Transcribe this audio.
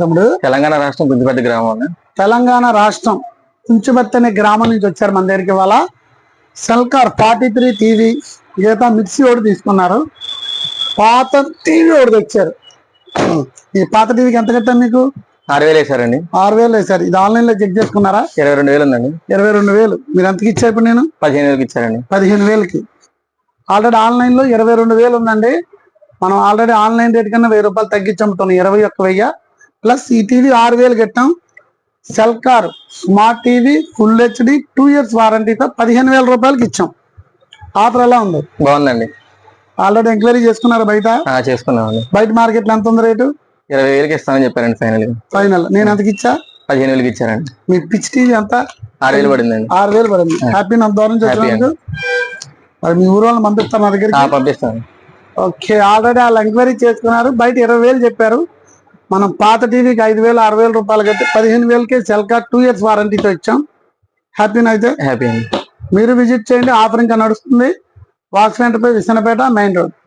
తమ్ముడు తెలంగాణ రాష్ట్రం కుంచిపర్తి గ్రామం. తెలంగాణ రాష్ట్రం కుంచిపర్తి అనే గ్రామం నుంచి వచ్చారు మన దగ్గరికి. ఇవాళ సెల్కార్ 43 టీవీ మిగతా మిక్సీ ఒకటి తీసుకున్నారు. పాత టీవీ ఒకటి తెచ్చారు. ఈ పాత టీవీకి ఎంత కట్టాను మీకు? 6,000 వేసారండి. 6,000 వేసారు. ఇది ఆన్లైన్ లో చెక్ చేసుకున్నారా? 22,000 ఉందండి. 22,000. మీరు ఎంతకి ఇచ్చారు ఇప్పుడు? నేను 15,000 ఇచ్చారండి. 15,000కి. ఆల్రెడీ ఆన్లైన్ లో 22,000 ఉందండి. మనం ఆల్రెడీ ఆన్లైన్ రేట్ కన్నా 1,000 రూపాయలు తగ్గించమ్ముతున్నాం. 21,000 ప్లస్ ఈ టీవీ 6,000 కట్టాం. సెల్కార్ smart TV full HD 2 years వారంటీతో 15,000 రూపాయలకి ఇచ్చాం. ఆఫర్ ఎలా ఉంది? బాగుందండి. ఆల్రెడీ ఎంక్వైరీ చేసుకున్నారు బయట? చేసుకున్నామండి. బయట మార్కెట్ లో ఎంత ఉంది రేటు? 20,000కి ఇస్తామని చెప్పారండి. ఫైనల్ నేను ఎంతకి ఇచ్చా? 15,000కి ఇచ్చారండి. మీ పిచ్ టీవీ ఎంత? 6,000 పడిందండి. 6,000 పడింది. హ్యాపీ అంత దూరం నుంచి వచ్చినందుకు. మరి మీ ఊరు వాళ్ళని పంపిస్తారు నా దగ్గరికి? పంపిస్తాను. ఓకే, ఆల్రెడీ వాళ్ళు ఎంక్వైరీ చేసుకున్నారు. బయట 20,000 చెప్పారు. మనం పాత టీవీకి 5,000 6,000 రూపాయలు కట్టి 15,000కి సెల్కార్ 2 years వారంటీతో ఇచ్చాం. హ్యాపీనా? అయితే హ్యాపీ అండి. మీరు విజిట్ చేయండి. ఆఫర్ ఇంకా నడుస్తుంది. వాక్స్ సెంటర్ పై విసనపేట మెయిన్ రోడ్.